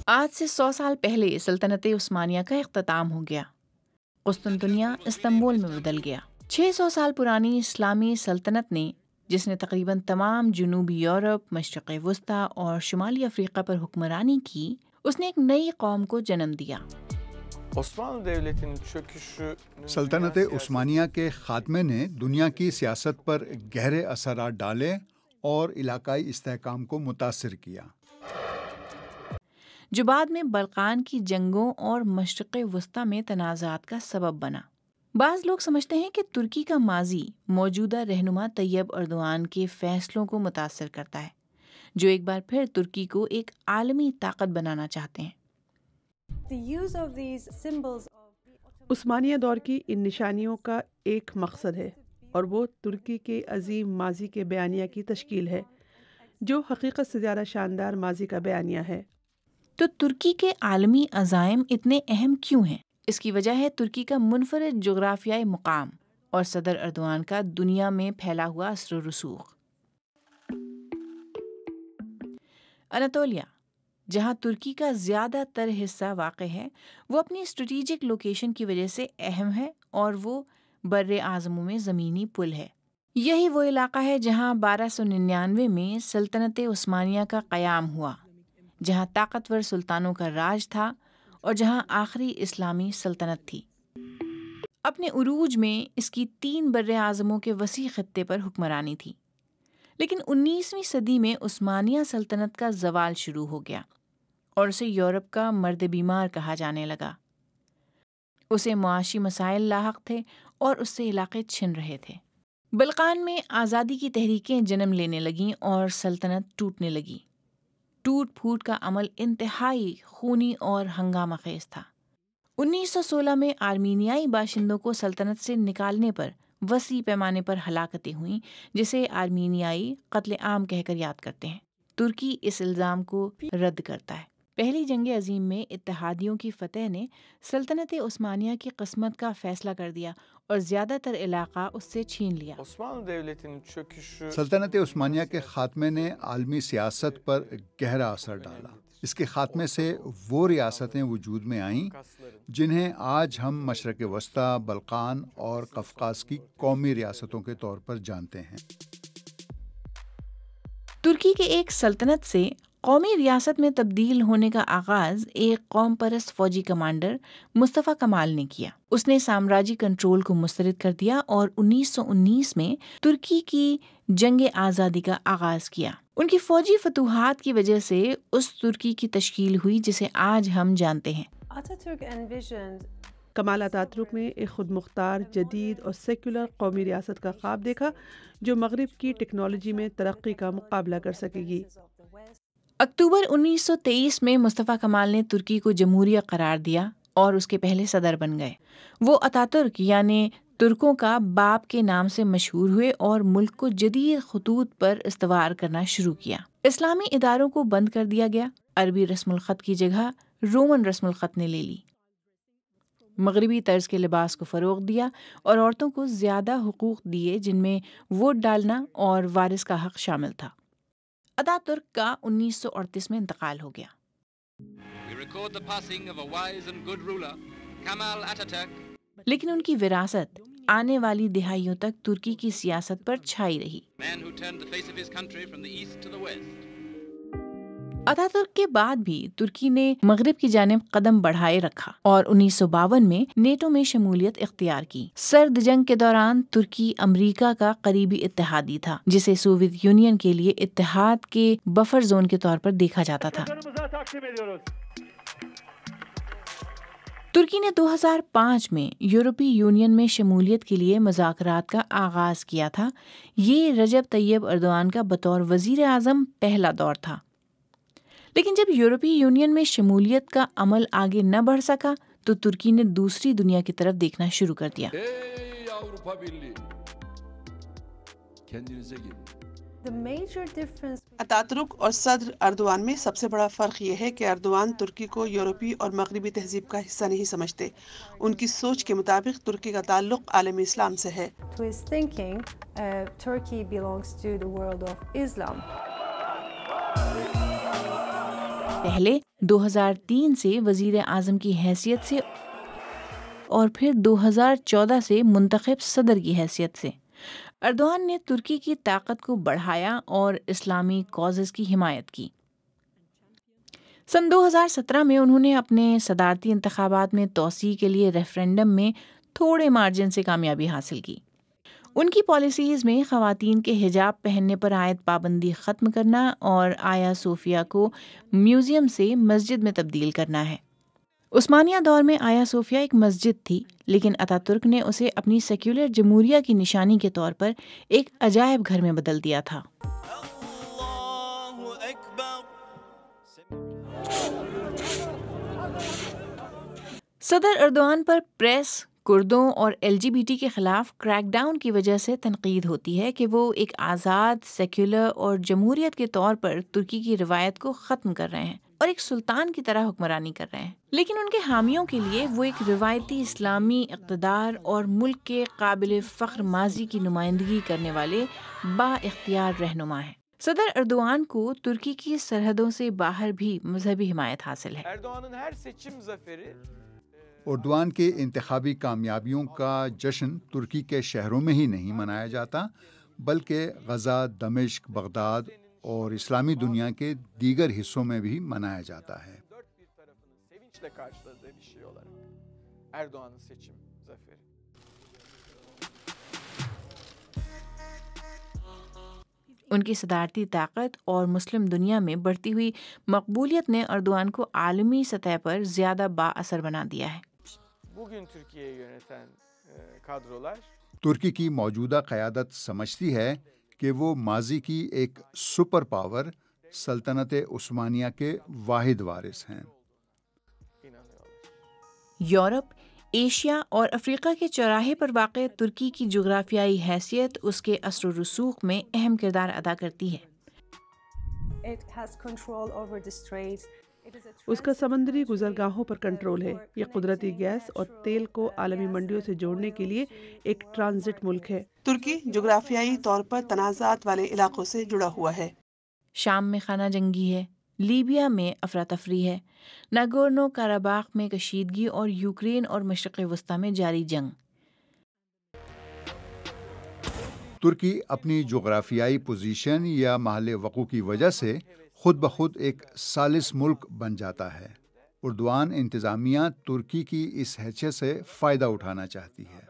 آج سے 100 سال پہلے سلطنت عثمانیہ کا اختتام ہو گیا۔ قسطنطنیہ استنبول میں بدل گیا۔ 600 سال پرانی اسلامی سلطنت نے، جس نے تقریباً تمام جنوبی یورپ، مشرق وسطیٰ اور شمالی افریقہ پر حکمرانی کی، اس نے ایک نئی قوم کو جنم دیا۔ سلطنت عثمانیہ کے خاتمے نے دنیا کی سیاست پر گہرے اثرات ڈالے اور علاقائی استحکام کو متاثر کیا، جو بعد میں بلقان کی جنگوں اور مشرق وسطیٰ میں تنازعات کا سبب بنا۔ بعض لوگ سمجھتے ہیں کہ ترکی کا ماضی موجودہ رہنما طیب اردوان کے فیصلوں کو متاثر کرتا ہے، جو ایک بار پھر ترکی کو ایک عالمی طاقت بنانا چاہتے ہیں۔ عثمانیہ دور کی ان نشانیوں کا ایک مقصد ہے، اور وہ ترکی کے عظیم ماضی کے بیانیہ کی تشکیل ہے، جو حقیقت سے زیادہ شاندار ماضی کا بیانیہ ہے۔ تو ترکی کے عالمی عزائم اتنے اہم کیوں ہیں؟ اس کی وجہ ہے ترکی کا منفرد جغرافیائی مقام اور صدر اردوان کا دنیا میں پھیلا ہوا اثر و رسوخ۔ اناطولیہ، جہاں ترکی کا زیادہ تر حصہ واقع ہے، وہ اپنی اسٹریٹجک لوکیشن کی وجہ سے اہم ہے، اور وہ بر اعظموں میں زمینی پل ہے۔ یہی وہ علاقہ ہے جہاں 1299 میں سلطنت عثمانیہ کا قیام ہوا، جہاں طاقتور سلطانوں کا راج تھا اور جہاں آخری اسلامی سلطنت تھی۔ اپنے عروج میں اس کی 3 بر اعظموں کے وسیع خطے پر حکمرانی تھی، لیکن 19ویں صدی میں عثمانیہ سلطنت کا زوال شروع ہو گیا اور اسے یورپ کا مرد بیمار کہا جانے لگا۔ اسے معاشی مسائل لاحق تھے اور اس سے علاقے چھن رہے تھے۔ بلقان میں آزادی کی تحریکیں جنم لینے لگیں اور سلطنت ٹوٹنے لگی۔ ٹوٹ پھوٹ کا عمل انتہائی خونی اور ہنگامہ خیز تھا۔ 1916 میں آرمینیائی باشندوں کو سلطنت سے نکالنے پر وسیع پیمانے پر ہلاکتیں ہوئیں، جسے آرمینیائی قتل عام کہہ کر یاد کرتے ہیں۔ ترکی اس الزام کو رد کرتا ہے۔ پہلی جنگ عظیم میں اتحادیوں کی فتح نے سلطنت عثمانیہ کی قسمت کا فیصلہ کر دیا اور زیادہ تر علاقہ اس سے چھین لیا۔ سلطنت عثمانیہ کے خاتمے نے عالمی سیاست پر گہرا اثر ڈالا۔ اس کے خاتمے سے وہ ریاستیں وجود میں آئیں جنہیں آج ہم مشرق وسطیٰ، بلقان اور قفقاز کی قومی ریاستوں کے طور پر جانتے ہیں۔ ترکی کے ایک سلطنت سے قومی ریاست میں تبدیل ہونے کا آغاز ایک قوم پرست فوجی کمانڈر مصطفیٰ کمال نے کیا۔ اس نے سامراجی کنٹرول کو مسترد کر دیا اور 1919 میں ترکی کی جنگ آزادی کا آغاز کیا۔ ان کی فوجی فتوحات کی وجہ سے اس ترکی کی تشکیل ہوئی جسے آج ہم جانتے ہیں۔ کمال اتاتürk نے ایک خود مختار، جدید اور سیکولر قومی ریاست کا خواب دیکھا جو مغرب کی ٹیکنالوجی میں ترقی کا مقابلہ کر سکے گی۔ اکتوبر 1923 میں مصطفیٰ کمال نے ترکی کو جمہوریہ قرار دیا اور اس کے پہلے صدر بن گئے۔ وہ اتاتürk یعنی ترکوں کا باپ کے نام سے مشہور ہوئے اور ملک کو جدید خطوط پر استوار کرنا شروع کیا۔ اسلامی اداروں کو بند کر دیا گیا۔ عربی رسم الخط کی جگہ رومن رسم الخط نے لے لی۔ مغربی طرز کے لباس کو فروغ دیا اور عورتوں کو زیادہ حقوق دیے، جن میں ووٹ ڈالنا اور وارث کا حق شامل تھا۔ اتاتürk کا 1938 میں انتقال ہو گیا۔ لیکن ان کی وراثت آنے والی دہائیوں تک ترکی کی سیاست پر چھائی رہی۔ اتاتürk کے بعد بھی ترکی نے مغرب کی جانب قدم بڑھائے رکھا اور 1952 میں نیٹو میں شمولیت اختیار کی۔ سرد جنگ کے دوران ترکی امریکہ کا قریبی اتحادی تھا، جسے سوویت یونین کے لیے اتحاد کے بفر زون کے طور پر دیکھا جاتا تھا۔ ترکی نے 2005 میں یورپی یونین میں شمولیت کے لیے مذاکرات کا آغاز کیا تھا۔ یہ رجب طیب اردوان کا بطور وزیر اعظم پہلا دور تھا۔ لیکن جب یورپی یونین میں شمولیت کا عمل آگے نہ بڑھ سکا تو ترکی نے دوسری دنیا کی طرف دیکھنا شروع کر دیا۔ اتاتürk اور صدر اردوان میں سب سے بڑا فرق یہ ہے کہ اردوان ترکی کو یورپی اور مغربی تہذیب کا حصہ نہیں سمجھتے۔ ان کی سوچ کے مطابق ترکی کا تعلق عالم اسلام سے ہے۔ پہلے 2003 سے وزیر اعظم کی حیثیت سے اور پھر 2014 سے منتخب صدر کی حیثیت سے اردوان نے ترکی کی طاقت کو بڑھایا اور اسلامی کازز کی حمایت کی۔ سن 2017 میں انہوں نے اپنے صدارتی انتخابات میں توسیع کے لیے ریفرینڈم میں تھوڑے مارجن سے کامیابی حاصل کی۔ ان کی پالیسیز میں خواتین کے حجاب پہننے پر عائد پابندی ختم کرنا اور آیا صوفیہ کو میوزیم سے مسجد میں تبدیل کرنا ہے۔ عثمانیہ دور میں آیا صوفیہ ایک مسجد تھی، لیکن اتا ترک نے اسے اپنی سیکولر جمہوریہ کی نشانی کے طور پر ایک عجائب گھر میں بدل دیا تھا۔ صدر اردوان پر پریس، کردوں اور LGBT کے خلاف کریک ڈاؤن کی وجہ سے تنقید ہوتی ہے کہ وہ ایک آزاد، سیکولر اور جمہوریت کے طور پر ترکی کی روایت کو ختم کر رہے ہیں اور ایک سلطان کی طرح حکمرانی کر رہے ہیں، لیکن ان کے حامیوں کے لیے وہ ایک روایتی اسلامی اقتدار اور ملک کے قابل فخر ماضی کی نمائندگی کرنے والے با اختیار رہنما ہیں۔ صدر اردوان کو ترکی کی سرحدوں سے باہر بھی مذہبی حمایت حاصل ہے۔ اردوان کے انتخابی کامیابیوں کا جشن ترکی کے شہروں میں ہی نہیں منایا جاتا، بلکہ غزہ، دمشق، بغداد اور اسلامی دنیا کے دیگر حصوں میں بھی منایا جاتا ہے۔ ان کی صدارتی طاقت اور مسلم دنیا میں بڑھتی ہوئی مقبولیت نے اردوان کو عالمی سطح پر زیادہ با اثر بنا دیا ہے۔ ترکی کی موجودہ قیادت سمجھتی ہے کہ وہ ماضی کی ایک سپر پاور سلطنت عثمانیہ کے واحد وارث ہیں۔ یورپ، ایشیا اور افریقہ کے چوراہے پر واقع ترکی کی جغرافیائی حیثیت اس کے اثر و رسوخ میں اہم کردار ادا کرتی ہے۔ اس کا سمندری گزرگاہوں پر کنٹرول ہے۔ یہ قدرتی گیس اور تیل کو عالمی منڈیوں سے جوڑنے کے لیے ایک ٹرانزٹ ملک ہے۔ ترکی جغرافیائی طور پر تنازعات والے علاقوں سے جڑا ہوا ہے۔ شام میں خانہ جنگی ہے، لیبیا میں افراتفری ہے، ناگورنو کاراباخ میں کشیدگی اور یوکرین اور مشرق وسطیٰ میں جاری جنگ۔ ترکی اپنی جغرافیائی پوزیشن یا محل وقوع کی وجہ سے خود بخود ایک ثالث ملک بن جاتا ہے۔ اردوان انتظامیہ ترکی کی اس حیثیت سے فائدہ اٹھانا چاہتی ہے۔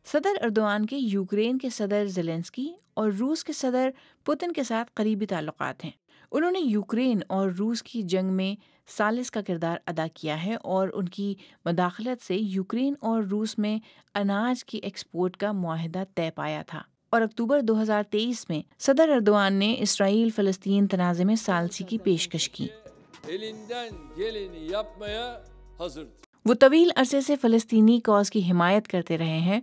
صدر اردوان کے یوکرین کے صدر زیلنسکی اور روس کے صدر پوتن کے ساتھ قریبی تعلقات ہیں۔ انہوں نے یوکرین اور روس کی جنگ میں ثالث کا کردار ادا کیا ہے اور ان کی مداخلت سے یوکرین اور روس میں اناج کی ایکسپورٹ کا معاہدہ طے پایا تھا، اور اکتوبر 2023 میں صدر اردوان نے اسرائیل فلسطین تنازع میں ثالثی کی پیشکش کی۔ وہ طویل عرصے سے فلسطینی کاز کی حمایت کرتے رہے ہیں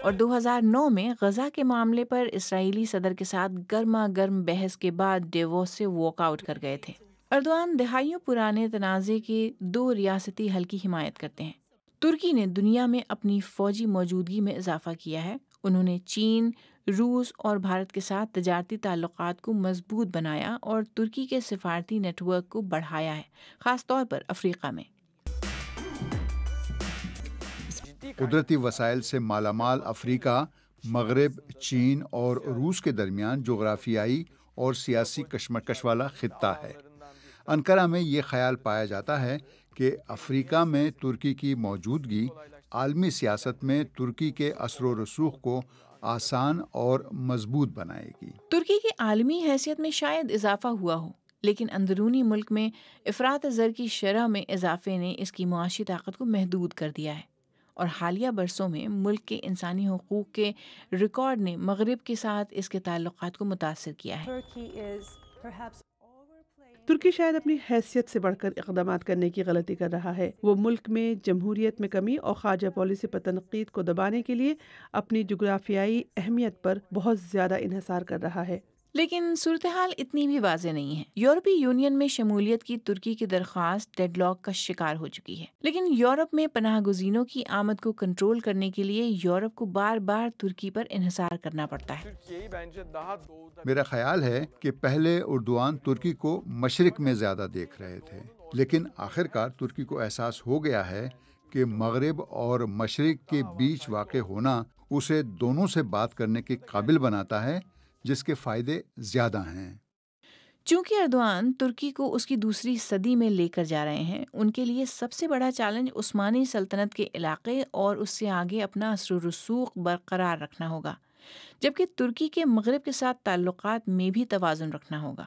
اور 2009 میں غزہ کے معاملے پر اسرائیلی صدر کے ساتھ گرما گرم بحث کے بعد ڈیووس سے واک آؤٹ کر گئے تھے۔ اردوان دہائیوں پرانے تنازع کے 2 ریاستی حل کی حمایت کرتے ہیں۔ ترکی نے دنیا میں اپنی فوجی موجودگی میں اضافہ کیا ہے۔ انہوں نے چین، روس اور بھارت کے ساتھ تجارتی تعلقات کو مضبوط بنایا اور ترکی کے سفارتی نیٹ ورک کو بڑھایا ہے، خاص طور پر افریقہ میں۔ قدرتی وسائل سے مالا مال افریقہ، مغرب، چین اور روس کے درمیان جغرافیائی اور سیاسی کشمکش والا خطہ ہے۔ انقرہ میں یہ خیال پایا جاتا ہے کہ افریقہ میں ترکی کی موجودگی عالمی سیاست میں ترکی کے اثر و رسوخ کو آسان اور مضبوط بنائے گی۔ ترکی کی عالمی حیثیت میں شاید اضافہ ہوا ہو، لیکن اندرونی ملک میں افراط زر کی شرح میں اضافے نے اس کی معاشی طاقت کو محدود کر دیا ہے، اور حالیہ برسوں میں ملک کے انسانی حقوق کے ریکارڈ نے مغرب کے ساتھ اس کے تعلقات کو متاثر کیا ہے۔ ترکی شاید اپنی حیثیت سے بڑھ کر اقدامات کرنے کی غلطی کر رہا ہے۔ وہ ملک میں جمہوریت میں کمی اور خارجہ پالیسی پر تنقید کو دبانے کے لیے اپنی جغرافیائی اہمیت پر بہت زیادہ انحصار کر رہا ہے۔ لیکن صورتحال اتنی بھی واضح نہیں ہے۔ یورپی یونین میں شمولیت کی ترکی کی درخواست ڈیڈ لاک کا شکار ہو چکی ہے، لیکن یورپ میں پناہ گزینوں کی آمد کو کنٹرول کرنے کے لیے یورپ کو بار بار ترکی پر انحصار کرنا پڑتا ہے۔ میرا خیال ہے کہ پہلے اردوان ترکی کو مشرق میں زیادہ دیکھ رہے تھے، لیکن آخرکار ترکی کو احساس ہو گیا ہے کہ مغرب اور مشرق کے بیچ واقع ہونا اسے دونوں سے بات کرنے کے قابل بناتا ہے، جس کے فائدے زیادہ ہیں۔ چونکہ اردوان ترکی کو اس کی دوسری صدی میں لے کر جا رہے ہیں، ان کے لیے سب سے بڑا چیلنج عثمانی سلطنت کے علاقے اور اس سے آگے اپنا اثر و رسوخ برقرار رکھنا ہوگا، جبکہ ترکی کے مغرب کے ساتھ تعلقات میں بھی توازن رکھنا ہوگا۔